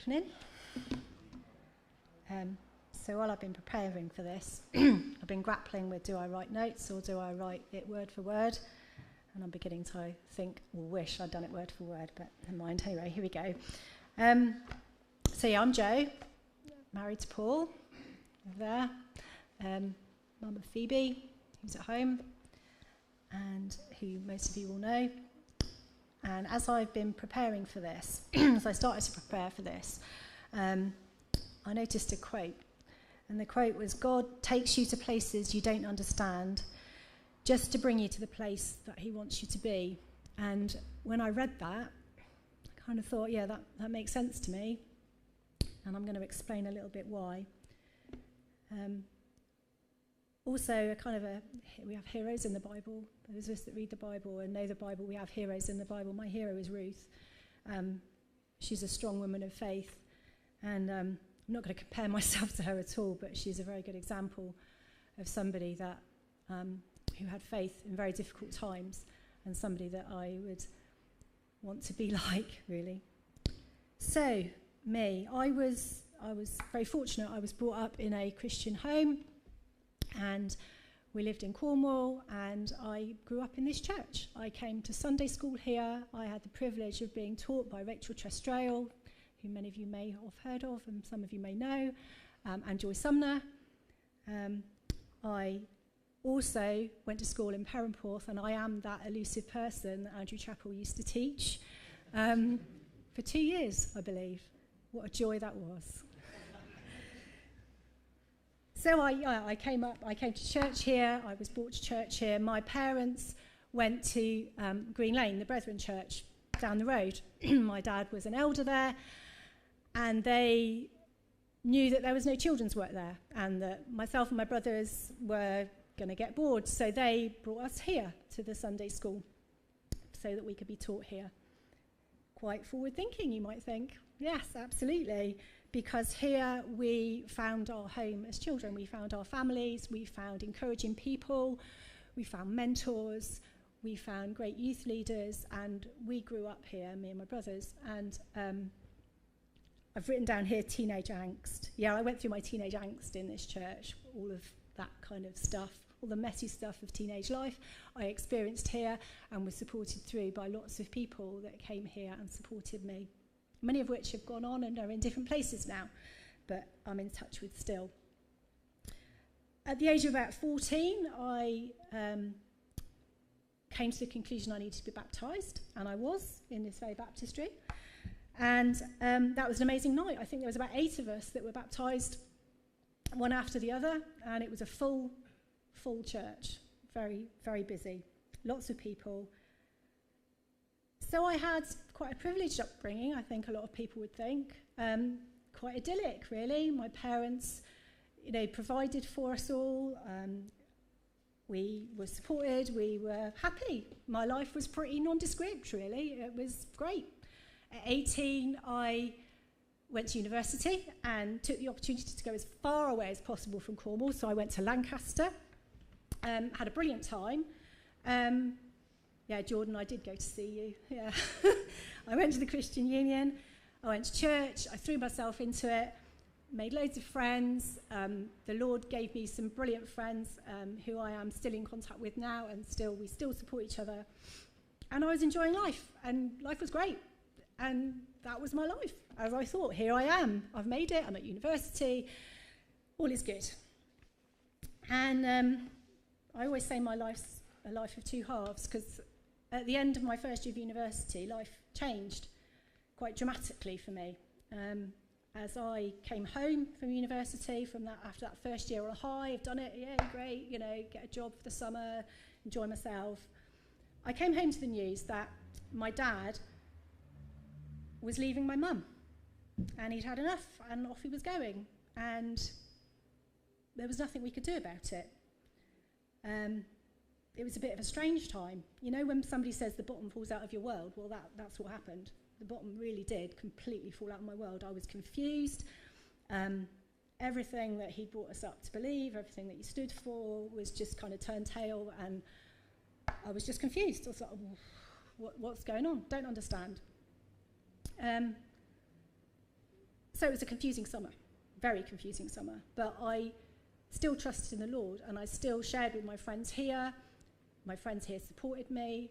Evening. So while I've been preparing for this, I've been grappling with, do I write notes or do I write it word for word? And I'm beginning to think, or wish I'd done it word for word, but never mind. Anyway, here we go. So yeah, I'm Jo, married to Paul, over there. Mum of Phoebe, who's at home, and who most of you will know. And as I've been preparing for this, as I started to prepare for this, I noticed a quote. And the quote was, God takes you to places you don't understand just to bring you to the place that he wants you to be. And when I read that, I kind of thought, yeah, that makes sense to me. And I'm going to explain a little bit why. Also, we have heroes in the Bible. Those of us that read the Bible and know the Bible, we have heroes in the Bible. My hero is Ruth. She's a strong woman of faith. And I'm not going to compare myself to her at all, but she's a very good example of somebody that who had faith in very difficult times, and somebody that I would want to be like, really. So, me, I was very fortunate. I was brought up in a Christian home, and we lived in Cornwall, and I grew up in this church. I came to Sunday school here. I had the privilege of being taught by Rachel Chestrail, who many of you may have heard of, and some of you may know, and Joy Sumner. I also went to school in Perranporth, and I am that elusive person that Andrew Chappell used to teach for 2 years, I believe. What a joy that was. So I came to church here. I was brought to church here. My parents went to Green Lane, the Brethren Church, down the road. My dad was an elder there, and they knew that there was no children's work there, and that myself and my brothers were going to get bored. So they brought us here to the Sunday school so that we could be taught here. Quite forward thinking, you might think. Yes, absolutely. Because here we found our home as children. We found our families, we found encouraging people, we found mentors, we found great youth leaders, and we grew up here, me and my brothers. And I've written down here teenage angst. Yeah, I went through my teenage angst in this church, all of that kind of stuff, all the messy stuff of teenage life I experienced here and was supported through by lots of people that came here and supported me. Many of which have gone on and are in different places now, but I'm in touch with still. At the age of about 14, I came to the conclusion I needed to be baptised, and I was in this very baptistry. And that was an amazing night. I think there was about 8 of us that were baptised, one after the other, and it was a full church, very, very busy, lots of people. So I had quite a privileged upbringing, I think a lot of people would think. Quite idyllic, really. My parents, provided for us all. We were supported. We were happy. My life was pretty nondescript, really. It was great. At 18, I went to university and took the opportunity to go as far away as possible from Cornwall. So I went to Lancaster, had a brilliant time. Yeah, Jordan, I did go to see you. Yeah. I went to the Christian Union. I went to church. I threw myself into it, made loads of friends. The Lord gave me some brilliant friends who I am still in contact with now, and we still support each other. And I was enjoying life, and life was great. And that was my life. As I thought, here I am. I've made it. I'm at university. All is good. And I always say my life's a life of 2 halves, because at the end of my first year of university, life changed quite dramatically for me. As I came home from university, after that first year on a high, I've done it, yeah, great, get a job for the summer, enjoy myself. I came home to the news that my dad was leaving my mum, and he'd had enough, and off he was going, and there was nothing we could do about it. It was a bit of a strange time. When somebody says the bottom falls out of your world, well, that's what happened. The bottom really did completely fall out of my world. I was confused. Everything that he brought us up to believe, everything that he stood for was just kind of turned tail, and I was just confused. I was like, what's going on? Don't understand. So it was a confusing summer, very confusing summer. But I still trusted in the Lord, and I still shared with my friends here. My friends here supported me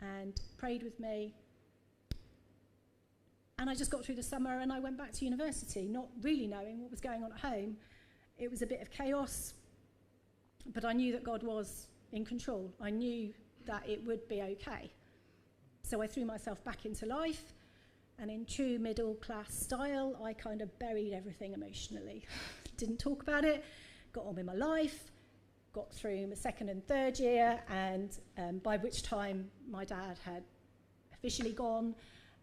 and prayed with me. And I just got through the summer, and I went back to university, not really knowing what was going on at home. It was a bit of chaos, but I knew that God was in control. I knew that it would be okay. So I threw myself back into life, and in true middle-class style, I kind of buried everything emotionally. Didn't talk about it, got on with my life, got through my second and third year, and by which time my dad had officially gone,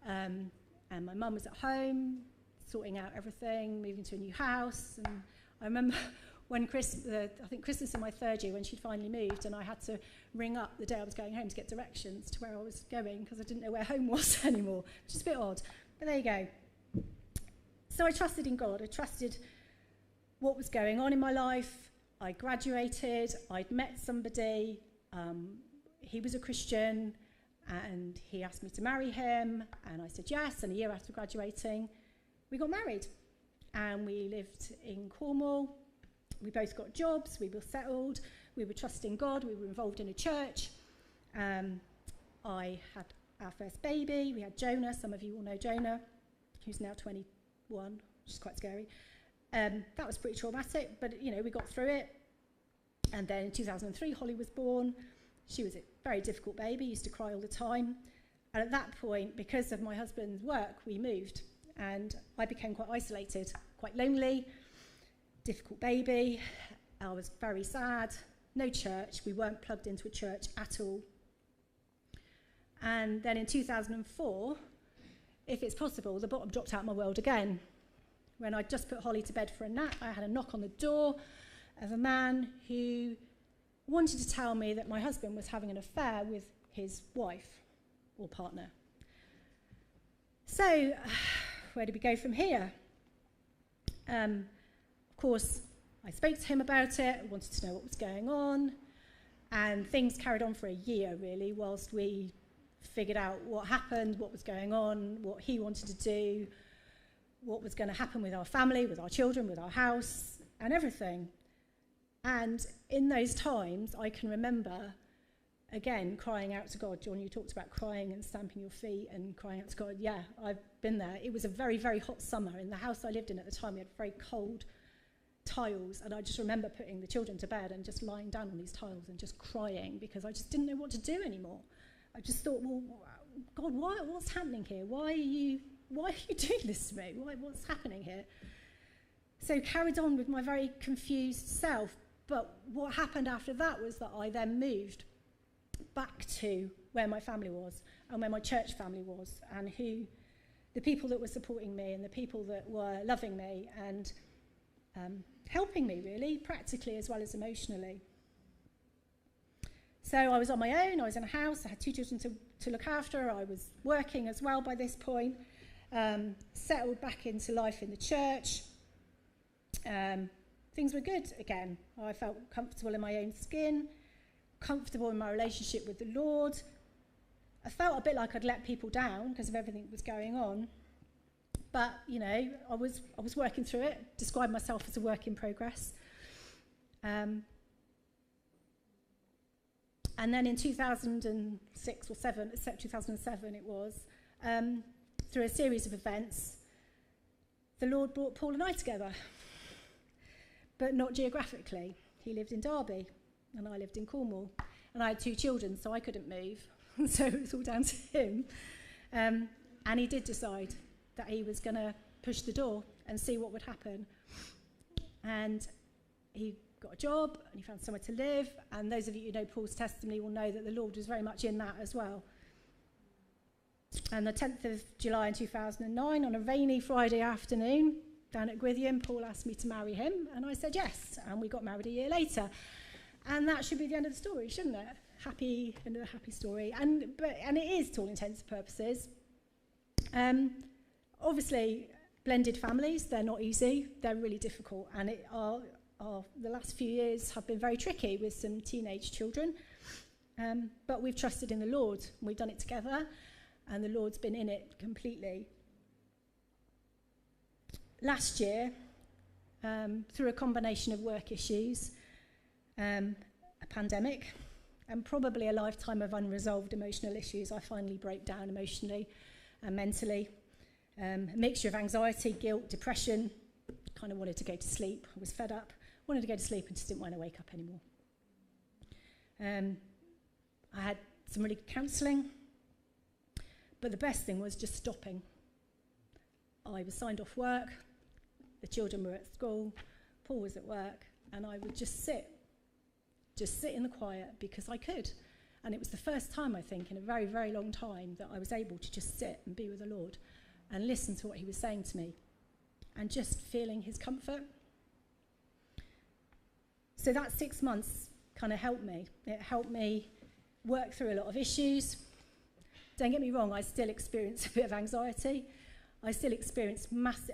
and my mum was at home, sorting out everything, moving to a new house. And I remember when I think Christmas in my third year, when she'd finally moved, and I had to ring up the day I was going home to get directions to where I was going, because I didn't know where home was anymore, which is a bit odd. But there you go. So I trusted in God. I trusted what was going on in my life. I graduated. I'd met somebody. He was a Christian, and he asked me to marry him, and I said yes. And a year after graduating, we got married, and we lived in Cornwall. We both got jobs. We were settled. We were trusting God. We were involved in a church. I had our first baby. We had Jonah. Some of you will know Jonah, who's now 21, which is quite scary. That was pretty traumatic, but we got through it. And then in 2003, Holly was born. She was a very difficult baby, used to cry all the time. And at that point, because of my husband's work, we moved. And I became quite isolated, quite lonely, difficult baby. I was very sad. No church. We weren't plugged into a church at all. And then in 2004, if it's possible, the bottom dropped out of my world again. When I just put Holly to bed for a nap, I had a knock on the door of a man who wanted to tell me that my husband was having an affair with his wife or partner. So, where do we go from here? Of course, I spoke to him about it. I wanted to know what was going on. And things carried on for a year, really, whilst we figured out what happened, what was going on, what he wanted to do, what was going to happen with our family, with our children, with our house, and everything. And in those times, I can remember, again, crying out to God. John, you talked about crying and stamping your feet and crying out to God. Yeah, I've been there. It was a very, very hot summer. In the house I lived in at the time, we had very cold tiles, and I just remember putting the children to bed and just lying down on these tiles and just crying, because I just didn't know what to do anymore. I just thought, well, God, what's happening here? Why are you doing this to me? What's happening here? So carried on with my very confused self. But what happened after that was that I then moved back to where my family was and where my church family was, and who the people that were supporting me and the people that were loving me and helping me, really, practically as well as emotionally. So I was on my own. I was in a house. I had 2 children to look after. I was working as well by this point, settled back into life in the church. Things were good again. I felt comfortable in my own skin, comfortable in my relationship with the Lord. I felt a bit like I'd let people down because of everything that was going on. But, I was working through it, described myself as a work in progress. And then in 2006 or 7, except 2007 it was, through a series of events, the Lord brought Paul and I together. But not geographically. He lived in Derby, and I lived in Cornwall. And I had 2 children, so I couldn't move. So it was all down to him. And he did decide that he was going to push the door and see what would happen. And he got a job, and he found somewhere to live. And those of you who know Paul's testimony will know that the Lord was very much in that as well. And the 10th of July in 2009, on a rainy Friday afternoon, down at Gwithian, Paul asked me to marry him, and I said yes, and we got married a year later. And that should be the end of the story, shouldn't it? Another happy story. And it is, to all intents and purposes. Obviously, blended families, they're not easy. They're really difficult, and the last few years have been very tricky with some teenage children. But we've trusted in the Lord, and we've done it together, and the Lord's been in it completely. last year, through a combination of work issues, a pandemic, and probably a lifetime of unresolved emotional issues, I finally broke down emotionally and mentally. A mixture of anxiety, guilt, depression. Kind of wanted to go to sleep. I was fed up. Wanted to go to sleep and just didn't want to wake up anymore. I had some really good counselling. But the best thing was just stopping. I was signed off work. The children were at school. Paul was at work. And I would just sit in the quiet because I could. And it was the first time, I think, in a very, very long time that I was able to just sit and be with the Lord and listen to what he was saying to me and just feeling his comfort. So that 6 months kind of helped me. It helped me work through a lot of issues. Don't get me wrong, I still experience a bit of anxiety. I still experience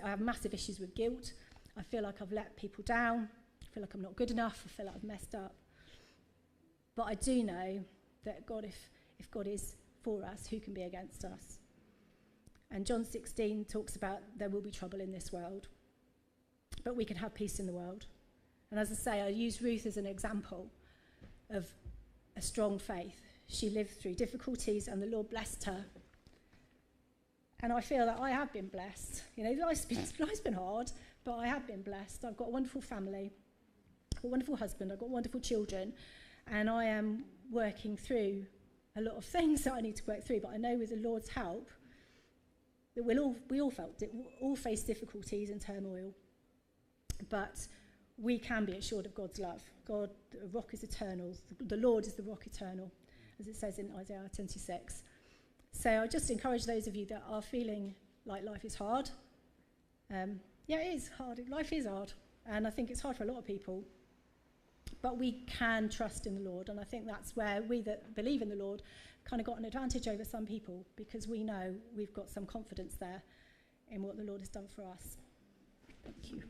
I have massive issues with guilt. I feel like I've let people down. I feel like I'm not good enough. I feel like I've messed up. But I do know that God, if God is for us, who can be against us? And John 16 talks about there will be trouble in this world, but we can have peace in the world. And as I say, I use Ruth as an example of a strong faith. She lived through difficulties and the Lord blessed her. And I feel that I have been blessed. You know, life's been hard, but I have been blessed. I've got a wonderful family, I've got a wonderful husband, I've got wonderful children, and I am working through a lot of things that I need to work through, but I know with the Lord's help that we all face difficulties and turmoil, but we can be assured of God's love. God, the rock is eternal. The Lord is the rock eternal, as it says in Isaiah 26. So I just encourage those of you that are feeling like life is hard. Yeah, it is hard. Life is hard. And I think it's hard for a lot of people. But we can trust in the Lord. And I think that's where we that believe in the Lord kind of got an advantage over some people, because we know we've got some confidence there in what the Lord has done for us. Thank you.